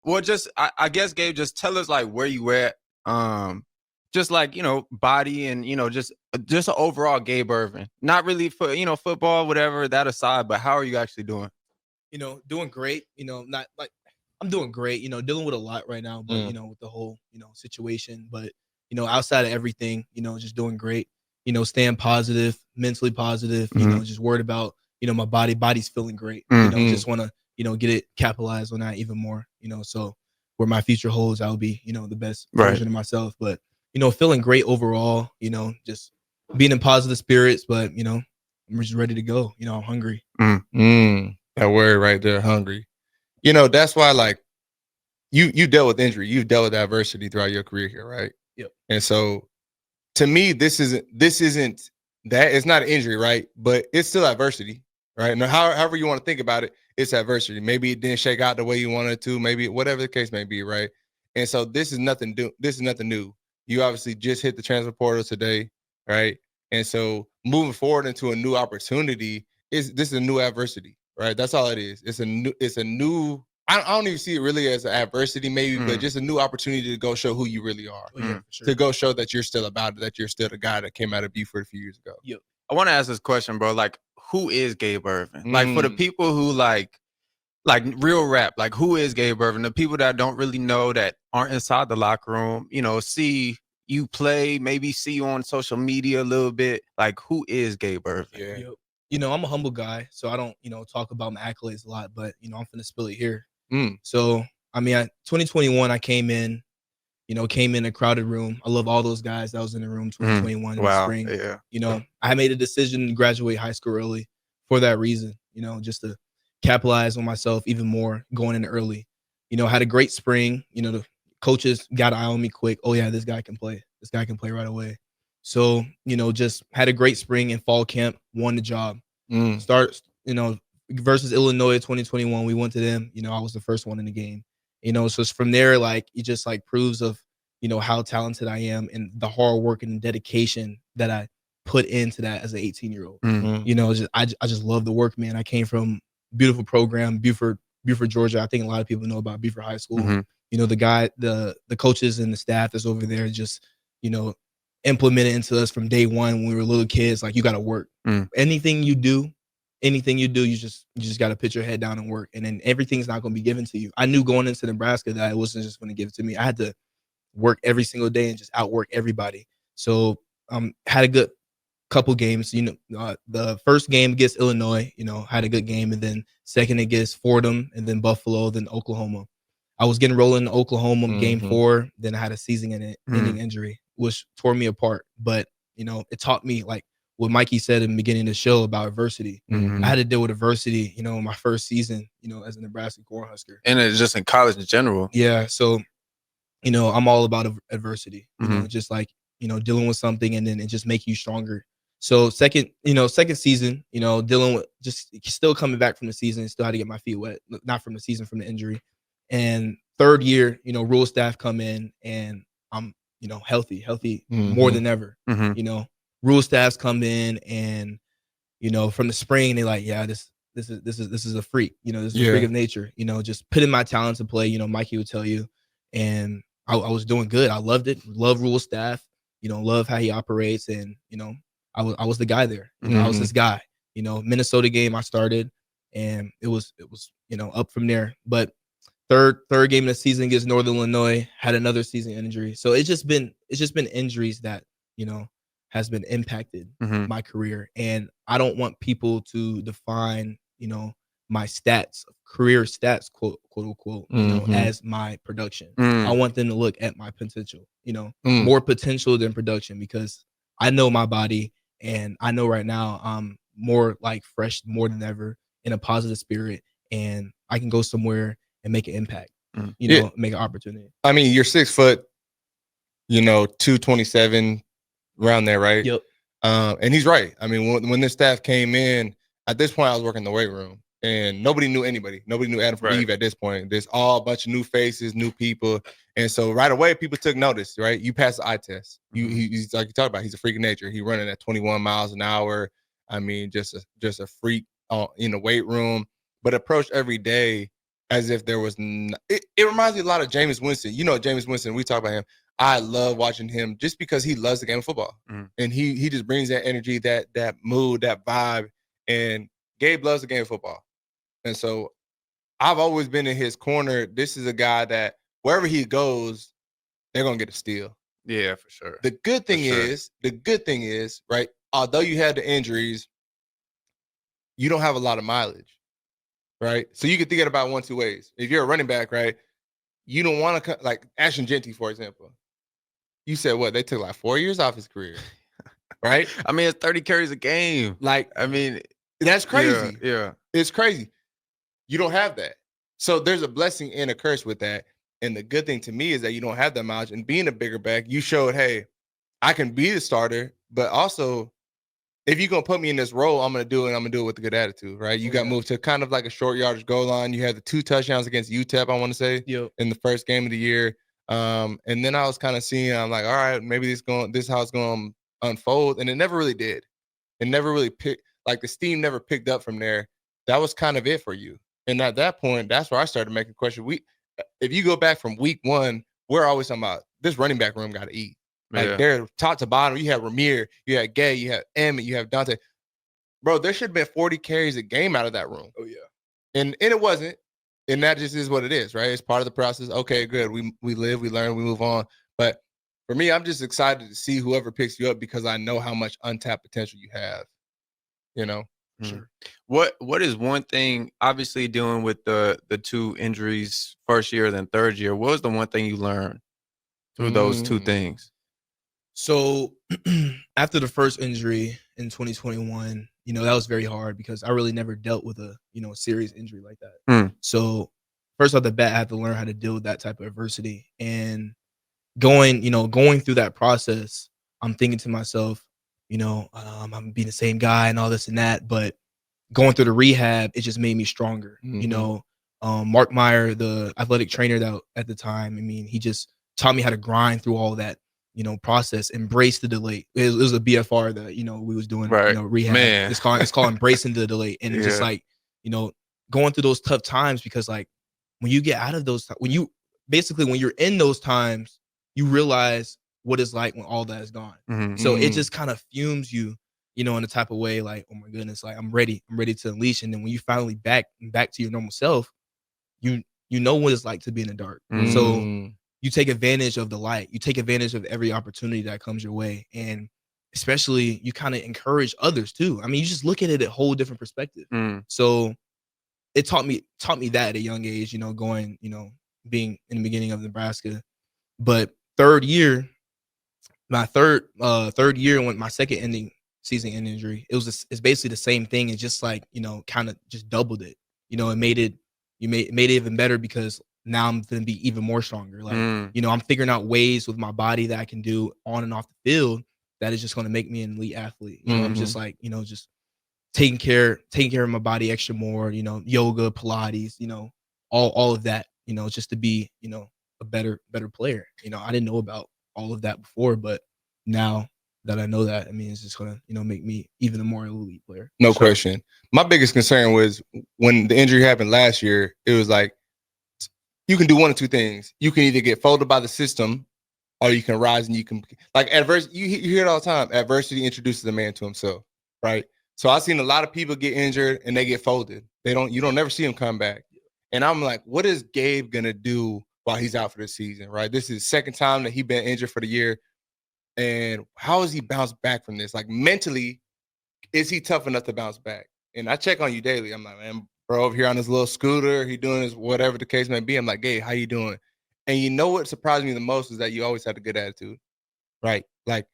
Well, just I guess Gabe, just tell us like where you at. Just like, body and, just an overall Gabe Ervin. Not really for, football, whatever, that aside, but how are you actually doing? Doing great. Not like I'm doing great. Dealing with a lot right now, but with the whole situation. But outside of everything, just doing great. Staying positive, mentally positive. Just worried about my body. Body's feeling great. Just want to get it capitalized on that even more. So where my future holds, I'll be the best version of myself. But feeling great overall. Just being in positive spirits. But I'm just ready to go. I'm hungry. That word right there, hungry. That's why like you dealt with injury, you've dealt with adversity throughout your career here, right? Yep. And so to me, this isn't that, it's not an injury, right? But it's still adversity, right? Now, however you want to think about it, it's adversity. Maybe it didn't shake out the way you wanted to, maybe whatever the case may be, right? And so this is nothing new. You obviously just hit the transfer portal today, right? And so moving forward into a new opportunity this is a new adversity, right? That's all it is. It's a new I don't even see it really as an adversity, maybe, but just a new opportunity to go show who you really are. Oh, yeah, for sure. To go show that you're still about it, that you're still the guy that came out of Buford a few years ago. Yep. I want to ask this question, bro. Like, who is Gabe Ervin? Like, for the people who like real rap, like, who is Gabe Ervin? The people that don't really know, that aren't inside the locker room, see you play, maybe see you on social media a little bit. Like, who is Gabe Ervin? Yeah. Yep. I'm a humble guy, so I don't, talk about my accolades a lot, but, I'm finna spill it here. Mm. So, 2021, I came in a crowded room. I love all those guys that was in the room 2021 in the spring. Yeah. I made a decision to graduate high school early for that reason, just to capitalize on myself even more going in early. Had a great spring. The coaches got an eye on me quick. Oh, yeah, this guy can play. This guy can play right away. So, just had a great spring in fall camp, won the job. Start, versus Illinois 2021, we went to them. I was the first one in the game. So it's from there, like, it just like proves of, how talented I am and the hard work and dedication that I put into that as an 18-year-old. I just love the work, man. I came from beautiful program, Buford, Georgia. I think a lot of people know about Buford High School. The coaches and the staff that's over there just, implemented into us from day one when we were little kids. Like, you got to work. Anything you do, you just got to put your head down and work, and then everything's not going to be given to you. I knew going into Nebraska that it wasn't just going to give it to me. I had to work every single day and just outwork everybody. So had a good couple games. The first game against Illinois, had a good game, and then second against Fordham, and then Buffalo, then Oklahoma. I was getting rolling in Oklahoma game 4. Then I had a season-ending injury, which tore me apart. But it taught me, like what Mikey said in the beginning of the show about adversity. I had to deal with adversity, in my first season, as a Nebraska cornhusker. And it's just in college in general. Yeah. So, I'm all about adversity, just like, dealing with something and then it just make you stronger. So second season, dealing with just still coming back from the season, still had to get my feet wet, not from the season, from the injury. And third year, rule staff come in and I'm, healthy more than ever. Rule staffs come in and, from the spring, they're like, yeah, this is a freak, this is a freak of nature, just putting my talent to play, Mikey would tell you. And I was doing good. I loved it. Love Rule staff, love how he operates. And, I was the guy there. I was this guy, Minnesota game I started and it was, up from there. But third game of the season against Northern Illinois, had another season injury. So it's just been injuries that, has been impacted my career. And I don't want people to define, my stats, career stats, quote unquote, as my production. I want them to look at my potential, more potential than production, because I know my body and I know right now I'm more like fresh more than ever, in a positive spirit, and I can go somewhere and make an impact, make an opportunity. I mean, you're 6 foot, 227 around there, right? Yep. And he's right. I mean, when this staff came in, at this point I was working in the weight room and nobody knew anybody. Nobody knew Adam from Eve at this point. There's all a bunch of new faces, new people. And so right away people took notice, right? You passed the eye test. He's like you talked about, he's a freak of nature. He running at 21 miles an hour. I mean, just a freak in the weight room, but approached every day as if there was. It reminds me a lot of Jameis Winston. You know, Jameis Winston. We talk about him. I love watching him just because he loves the game of football, and he just brings that energy, that mood, that vibe. And Gabe loves the game of football, and so I've always been in his corner. This is a guy that wherever he goes, they're gonna get a steal. Yeah, for sure. The good thing is, right? Although you had the injuries, you don't have a lot of mileage, right? So you can think about one, two ways. If you're a running back, right, you don't want to like Ashton Genty, for example. You said what? They took like 4 years off his career, right? I mean, it's 30 carries a game. Like, I mean, that's crazy. Yeah. It's crazy. You don't have that. So there's a blessing and a curse with that. And the good thing to me is that you don't have that mileage. And being a bigger back, you showed, hey, I can be the starter, but also if you're going to put me in this role, I'm going to do it. And I'm going to do it with a good attitude, right? You got moved to kind of like a short yardage goal line. You had the 2 touchdowns against UTEP, I want to say, in the first game of the year. And then I was kind of seeing, I'm like, all right, maybe this is how it's going to unfold. And it never really did. It never really the steam never picked up from there. That was kind of it for you. And at that point, that's where I started making question. If you go back from week 1, we're always talking about this running back room got to eat. Like they're top to bottom. You have Ramir, you have Gay, you have Emmett, you have Dante. Bro, there should have been 40 carries a game out of that room. Oh, yeah. And it wasn't. And that just is what it is, right? It's part of the process. Okay, good. We live, we learn, we move on. But for me, I'm just excited to see whoever picks you up because I know how much untapped potential you have. You know? Sure. What is one thing, obviously dealing with the 2 injuries first year, then third year, what was the one thing you learned through those 2 things? So after the first injury in 2021, that was very hard because I really never dealt with a serious injury like that. So first off the bat, I had to learn how to deal with that type of adversity. And going through that process, I'm thinking to myself, I'm being the same guy and all this and that. But going through the rehab, it just made me stronger. Mark Meyer, the athletic trainer that at the time, he just taught me how to grind through all that, process, embrace the delay. It was a BFR that, we was doing, rehab. Man. It's called embracing the delay. And it's just like, going through those tough times because like when you get out of those, when you're in those times, you realize what it's like when all that is gone. So it just kind of fumes you, in a type of way like, oh my goodness, like I'm ready to unleash. And then when you finally back to your normal self, you know what it's like to be in the dark. So you take advantage of the light. You take advantage of every opportunity that comes your way. And especially you kind of encourage others too. You just look at it at a whole different perspective. So it taught me that at a young age, going, being in the beginning of Nebraska. But my third year when my second season ending injury, it's basically the same thing. It's just like, kind of just doubled it. It made it even better because now I'm going to be even more stronger. Like, I'm figuring out ways with my body that I can do on and off the field that is just going to make me an elite athlete. I'm just like, just taking care of my body extra more, yoga, Pilates, all of that, just to be, a better player. I didn't know about all of that before, but now that I know that, it's just going to, make me even a more elite player. No question. My biggest concern was when the injury happened last year, it was like, you can do one of 2 things. You can either get folded by the system or you can rise and you can like adversity. You hear it all the time. Adversity introduces a man to himself. Right. So I've seen a lot of people get injured and they get folded. You don't never see them come back. And I'm like, what is Gabe going to do while he's out for the season? Right. This is the second time that he's been injured for the year. And how has he bounced back from this? Like mentally, is he tough enough to bounce back? And I check on you daily. I'm like, man, bro, over here on his little scooter, he doing his whatever the case may be. I'm like, hey, how you doing? And what surprised me the most is that you always had a good attitude, right? Like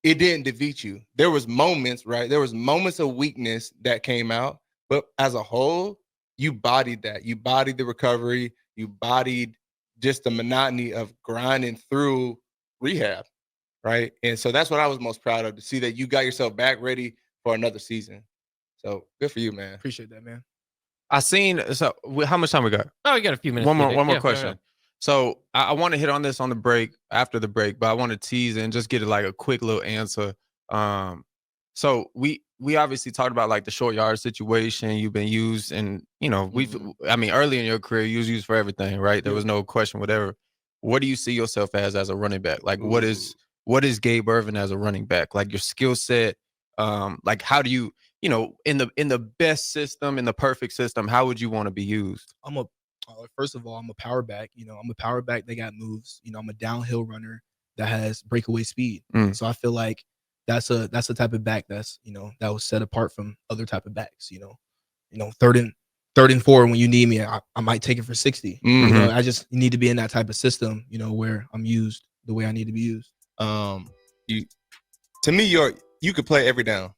it didn't defeat you. There was moments, right? There was moments of weakness that came out, but as a whole, you bodied that. You bodied the recovery. You bodied just the monotony of grinding through rehab, right? And so that's what I was most proud of, to see that you got yourself back ready for another season. So good for you, man. Appreciate that, man. How much time we got? Oh, we got a few minutes. One more question. So I want to hit on this on the break, after the break, but I want to tease and just get like a quick little answer. So we obviously talked about like the short yard situation. You've been used, and I mean, early in your career, you was used for everything, right? There was no question, whatever. What do you see yourself as a running back? Like, what is Gabe Ervin as a running back? Like your skill set. Like how do you, in the best system, in the perfect system, how would you want to be used? First of all, I'm a power back. I'm a power back that got moves. I'm a downhill runner that has breakaway speed. So I feel like that's the type of back that's that was set apart from other type of backs. Third and 4 when you need me, I might take it for 60. I just need to be in that type of system. Where I'm used the way I need to be used. To me, you could play every down.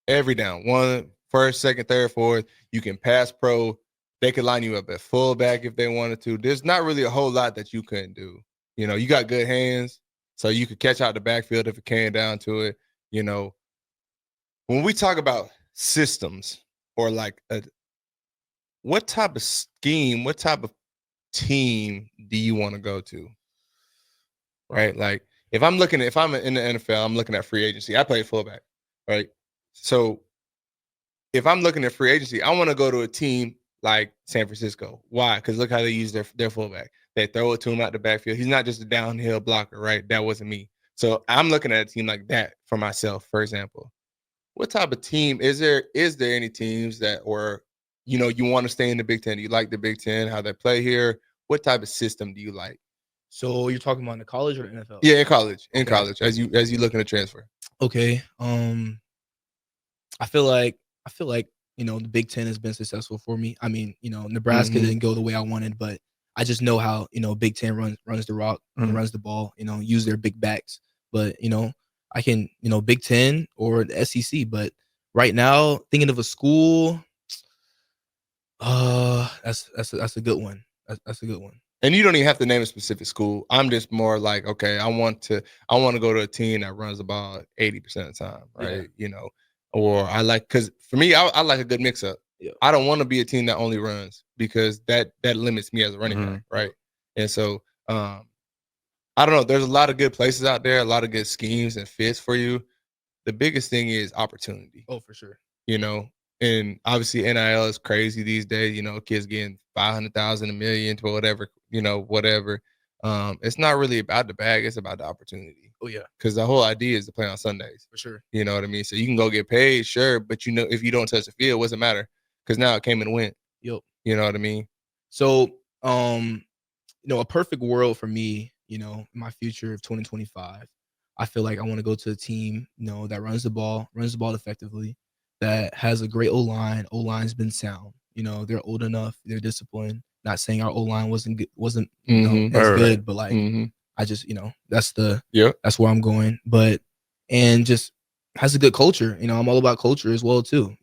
Every down. 1, 1st, 2nd, 3rd, 4th. You can pass pro. They could line you up at fullback if they wanted to. There's not really a whole lot that you couldn't do. You got good hands, so you could catch out the backfield if it came down to it. When we talk about systems or like what type of scheme, what type of team do you want to go to? Right? Like if I'm in the NFL, I'm looking at free agency. I play fullback, right? So if I'm looking at free agency, I want to go to a team like San Francisco. Why? Because look how they use their fullback. They throw it to him out the backfield. He's not just a downhill blocker, right? That wasn't me. So I'm looking at a team like that for myself, for example. What type of team is there? Is there any teams that, or you want to stay in the Big Ten? Do you like the Big Ten? How they play here? What type of system do you like? So you're talking about in the college or the NFL? Yeah, in college. In college, as you looking to transfer. Okay. I feel like the Big Ten has been successful for me. I mean, Nebraska didn't go the way I wanted, but I just know how Big Ten runs the rock, runs the ball. Use their big backs. But I can Big Ten or the SEC. But right now, thinking of a school, that's a good one. That's a good one. And you don't even have to name a specific school. I'm just more like, okay, I want to go to a team that runs the ball 80% of the time, right? Yeah. Or I like, because for me, I like a good mix up. Yeah. I don't want to be a team that only runs because that limits me as a running back, right? And so I don't know. There's a lot of good places out there, a lot of good schemes and fits for you. The biggest thing is opportunity. Oh, for sure. And obviously NIL is crazy these days. Kids getting 500,000, $1 million to whatever. Whatever. It's not really about the bag; it's about the opportunity. Oh yeah, because the whole idea is to play on Sundays. For sure. You know what I mean? So you can go get paid, sure, but if you don't touch the field, what's it matter? Because now it came and went. Yep. You know what I mean? So, a perfect world for me, in my future of 2025, I feel like I want to go to a team, that runs the ball effectively, that has a great O-line. O-line's been sound. They're old enough, they're disciplined. Not saying our O-line wasn't as good, but like I just, that's where I'm going. But and just has a good culture. I'm all about culture as well too.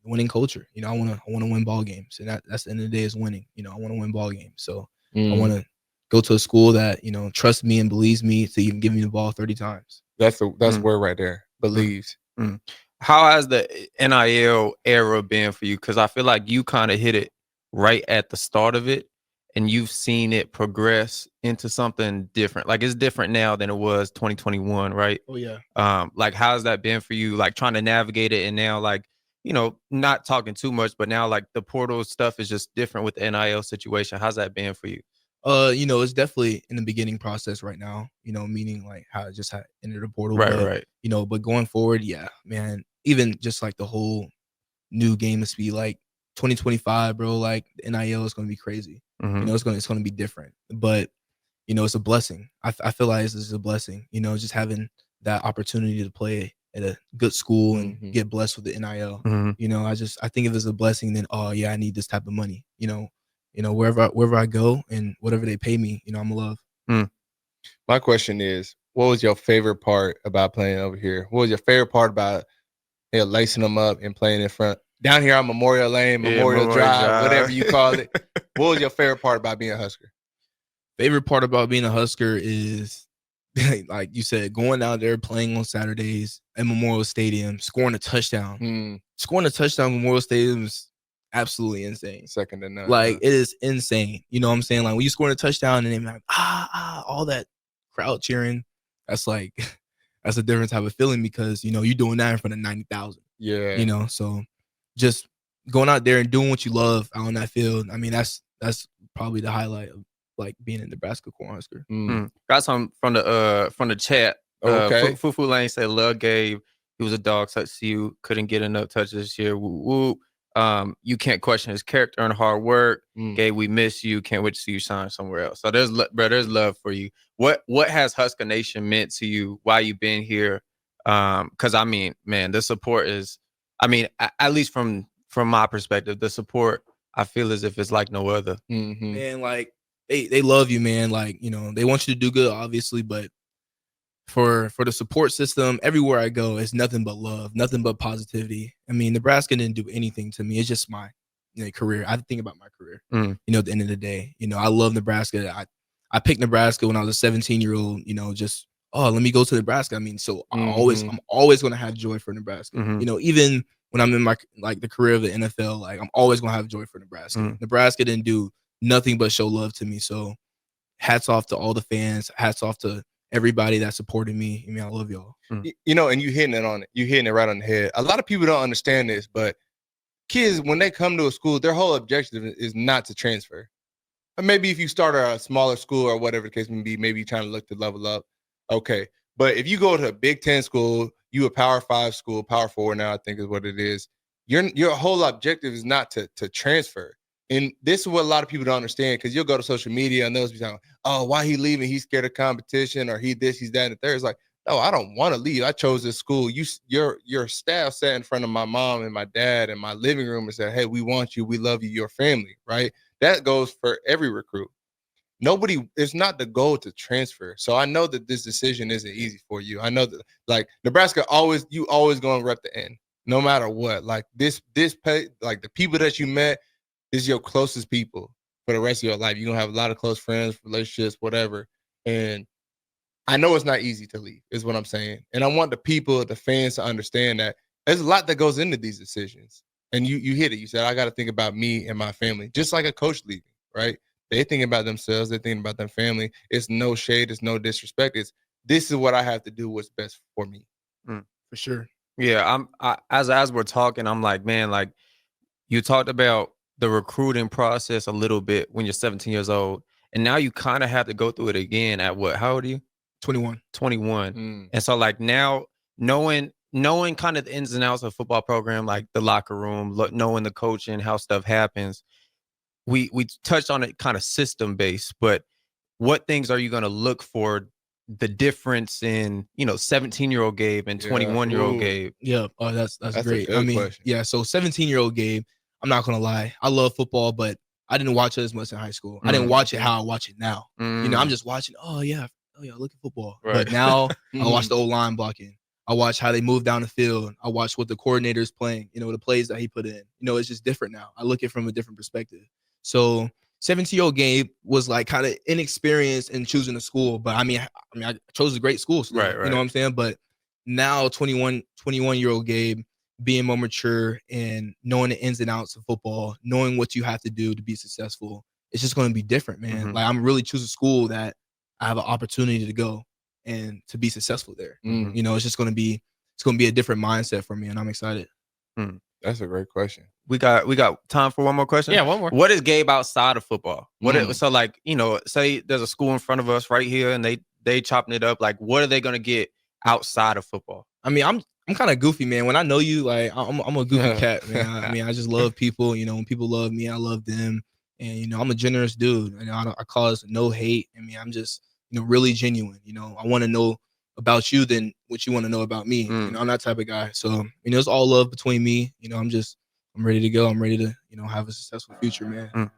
Winning culture. I want to win ball games, and that's the end of the day is winning. I want to win ball games. So I want to go to a school that trusts me and believes me to even give me the ball 30 times. That's word right there. Believes. How has the NIL era been for you? Because I feel like you kind of hit it right at the start of it, and you've seen it progress into something different. Like it's different now than it was 2021, right? Oh yeah. Like how's that been for you? Like trying to navigate it, and now like not talking too much, but now like the portal stuff is just different with the NIL situation. How's that been for you? It's definitely in the beginning process right now. Meaning like how I just entered the portal, right. But going forward, yeah, man. Even just like the whole new game is be like 2025, bro. Like the NIL is going to be crazy. It's going to be different, but it's a blessing. I feel like this is a blessing. Just having that opportunity to play at a good school and get blessed with the NIL. I think if it's a blessing, then oh yeah, I need this type of money. Wherever I go and whatever they pay me, I'm gonna love. My question is, what was your favorite part about playing over here? What was your favorite part about lacing them up and playing in front? Down here on Memorial Lane, Memorial Drive, whatever you call it. What was your favorite part about being a Husker? Favorite part about being a Husker is, like you said, going out there playing on Saturdays at Memorial Stadium, scoring a touchdown. Scoring a touchdown at Memorial Stadium is absolutely insane. Second to none. Like it is insane. You know what I'm saying? Like when you score a touchdown and then like all that crowd cheering, that's like that's a different type of feeling because, you know, you're doing that in front of 90,000. Yeah. You know, so just going out there and doing what you love out on that field. I mean, that's probably the highlight of like being in Nebraska Cornhusker. Got some from the chat. Okay. Fufu Lane said, "Love Gabe. He was a dog touch to you. Couldn't get enough touches this year. Woo woo. You can't question his character and hard work. Gabe, we miss you. Can't wait to see you sign somewhere else." So there's love for you. What has Husker Nation meant to you while you've been here? Because I mean, man, the support is. I mean, at least from my perspective, the support I feel as if it's like no other. Man, like they love you, man. Like, you know, they want you to do good, obviously, but for the support system, everywhere I go, it's nothing but love, nothing but positivity. I mean, Nebraska didn't do anything to me. It's just my career. I think about my career. You know, at the end of the day, you know, I love Nebraska. I picked Nebraska when I was a 17-year-old. You know, just let me go to Nebraska. I mean, so I'm always going to have joy for Nebraska. You know, even when I'm in my the career of the NFL, like I'm always going to have joy for Nebraska. Nebraska didn't do nothing but show love to me. So hats off to all the fans. Hats off to everybody that supported me. I mean, I love y'all. You know, and you hitting it right on the head. A lot of people don't understand this, but kids, when they come to a school, their whole objective is not to transfer. Or maybe if you start at a smaller school or whatever the case may be, maybe you're trying to look to level up. Okay. But if you go to a Big Ten school, you a Power 5 school, Power 4 now, I think is what it is. Your whole objective is not to transfer. And this is what a lot of people don't understand, because you'll go to social media and they'll be talking, oh, why he leaving? He's scared of competition, or he this, he's that, and the third. It's like, no, I don't want to leave. I chose this school. Your staff sat in front of my mom and my dad in my living room and said, hey, we want you. We love you. Your family, right? That goes for every recruit. It's not the goal to transfer. So I know that this decision isn't easy for you. I know that, like, Nebraska always going to rep the end, no matter what. Like like the people that you met is your closest people for the rest of your life. You're gonna have a lot of close friends, relationships, whatever. And I know it's not easy to leave, is what I'm saying. And I want the fans to understand that there's a lot that goes into these decisions. And you hit it. You said, I got to think about me and my family, just like a coach leaving, right? They think about themselves. They think about their family. It's no shade. It's no disrespect. This is what I have to do. What's best for me. For sure. Yeah. As we're talking, I'm like, man, like you talked about the recruiting process a little bit when you're 17 years old. And now you kind of have to go through it again at what? How old are you? 21. 21. And so like now knowing kind of the ins and outs of football program, like the locker room, knowing the coaching, how stuff happens. We touched on it kind of system based, but what things are you going to look for the difference in, 17-year-old Gabe and 21-year-old Gabe? Yeah. Oh, that's great. I mean, question. Yeah. So 17-year-old Gabe, I'm not going to lie. I love football, but I didn't watch it as much in high school. I didn't watch it how I watch it now. You know, I'm just watching, oh yeah, look at football. Right. But now I watch the O-line blocking. I watch how they move down the field. I watch what the coordinator is playing, the plays that he put in. You know, it's just different now. I look at it from a different perspective. So 17-year-old Gabe was like kind of inexperienced in choosing a school, but I mean, I chose a great school. Still, right. You know what I'm saying? But now 21-year-old Gabe, being more mature and knowing the ins and outs of football, knowing what you have to do to be successful, it's just going to be different, man. Like I'm really choosing a school that I have an opportunity to go and to be successful there. You know, it's going to be a different mindset for me, and I'm excited. That's a great question. We got time for one more question. Yeah, one more. What is Gabe outside of football? So like, say there's a school in front of us right here, and they chopping it up. Like, what are they gonna get outside of football? I mean, I'm kind of goofy, man. When I know you, like I'm a goofy cat, man. I mean, I just love people. When people love me, I love them, and I'm a generous dude. I cause no hate. I mean, I'm just really genuine. I want to know about you than what you want to know about me. I'm that type of guy. So it's all love between me. I'm ready to go. I'm ready to have a successful future, man.